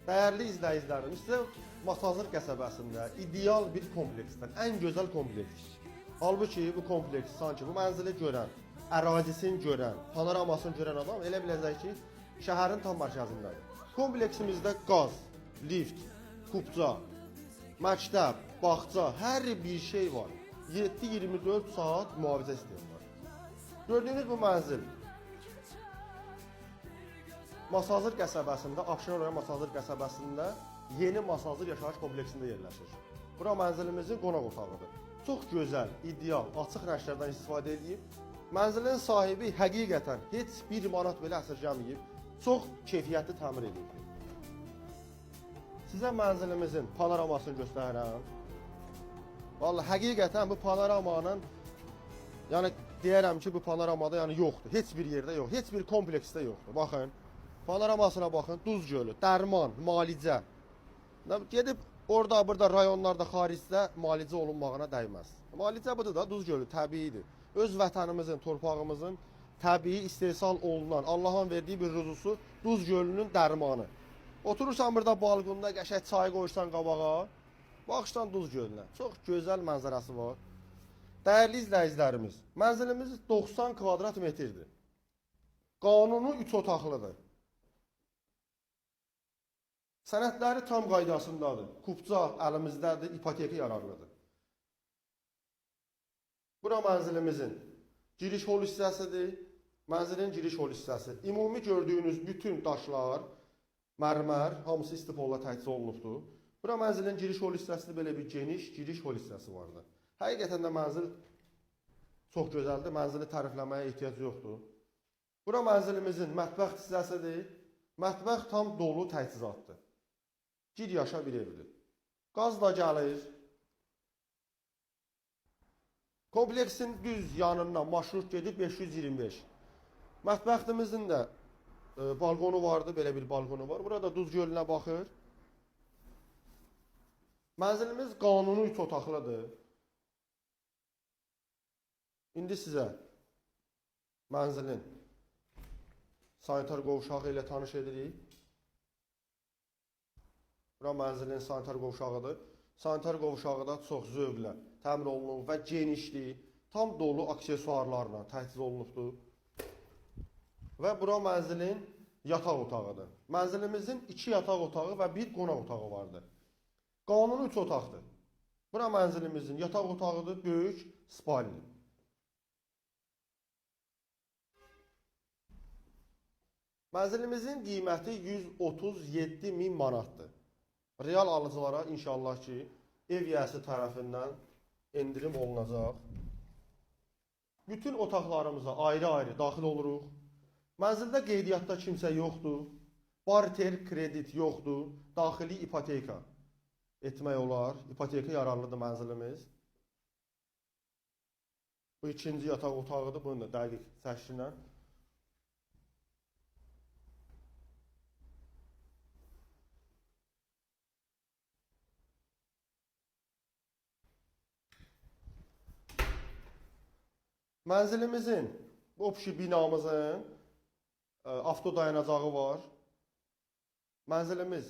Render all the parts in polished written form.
Dəyərli izləyicilərimiz, sizə Masazır qəsəbəsində ideal bir kompleksdən, ən gözəl kompleks. Halbuki bu kompleks sanki bu mənzili görən, ərazisini görən, panoramasını görən adam elə biləcək ki, şəhərin tam mərkəzindədir. Kompleksimizdə qaz, lift, kubca, məktəb, bağça, hər bir şey var. 7-24 saat mühafizə sistemi var. Gördüyünüz bu mənzil Masazır qəsəbəsində, Abşeron rayon Masazır qəsəbəsində yeni Masazır yaşayış kompleksində yerləşir. Bura mənzilimizin qonaq otağıdır. Çox gözəl, ideal, açıq rənglərdən istifadə edib. Mənzilin sahibi həqiqətən heç bir manat belə əsirgəməyib, çox keyfiyyətli təmir edib. Sizə mənzilimizin panoramasını göstərirəm. Vallahi həqiqətən bu panoramanın, yəni deyərəm ki, bu panoramada yəni yoxdur. Heç bir yerdə yox, heç bir kompleksdə yoxdur. Baxın. Panoramasına baxın, Duz gölü, dərman, müalicə. Gedib orada rayonlarda, xaricdə müalicə olunmağına dəyməz. Müalicə budur da, Duz gölü təbiidir. Öz vətənimizin, torpağımızın təbii istehsal olunan, Allahın verdiyi bir rüzusu Duz gölünün dərmanı. Oturursan burada balkonda, qəşəng çay qoyursan qabağa, baxışdan Duz gölünə. Çox gözəl mənzərəsi var. Dəyərli izləyicilərimiz, mənzilimiz 90 kvadrat metrdir. Qanunu 3 otaqlıdır. Sənədləri tam qaydasındadır. Kubca əlimizdədir, ipoteka yararlıdır. Bura mənzilimizin giriş hol hissəsidir. Mənzilin giriş hol hissəsi. Ümumi gördüyünüz bütün daşlar, mərmər, hamısı istipolla təchiz olunubdur. Bura mənzilin giriş hol hissəsində belə bir geniş giriş hol hissəsi vardır. Həqiqətən də mənzil çox gözəldir. Mənzili tərifləməyə ehtiyac yoxdur. Bura mənzilimizin mətbəx hissəsidir. Mətbəx tam dolu təchizatdır. Gir yaşa bir evdir. Qaz da gəlir. Kompleksin düz yanından marşrut gedib 525. Mətbəximizin də balkonu vardı, belə bir balkonu var. Burada Duz gölünə baxır. Mənzilimiz qanuni 3 otaqlıdır. İndi sizə mənzilin sanitar qovşağı ilə tanış edirik. Bura mənzilin sanitar qovşağıdır. Sanitar qovşağı da çox zövqlə təmir olunub və genişli, tam dolu aksesuarlarla təchiz olunubdur. Və bura mənzilin yataq otağıdır. Mənzilimizin 2 yataq otağı və 1 qonaq otağı vardır. Qanuni 3 otaqdır. Bura mənzilimizin yataq otağıdır, böyük spalni. Mənzilimizin qiyməti 137.000 manatdır. Real alıcılara inşallah ki, ev yiyəsi tərəfindən endirim olunacaq. Bütün otaqlarımıza ayrı-ayrı daxil oluruq. Mənzildə qeydiyyatda kimsə yoxdur. Barter kredit yoxdur. Daxili ipoteka etmək olar. İpoteka yararlıdır mənzilimiz. Bu ikinci yataq otağıdır. Bunu da dəqiq çəkişlə. Mənzilimizin, bu binamızın avto dayanacağı var. Mənzilimiz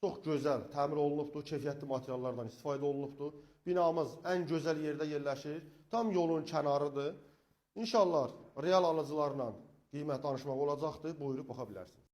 çox gözəl təmir olunubdur, keyfiyyətli materiallardan istifadə olunubdur. Binamız ən gözəl yerdə yerləşir, tam yolun kənarıdır. İnşallah real alıcılarla qiymət danışmaq olacaqdır, buyurub baxa bilərsiniz.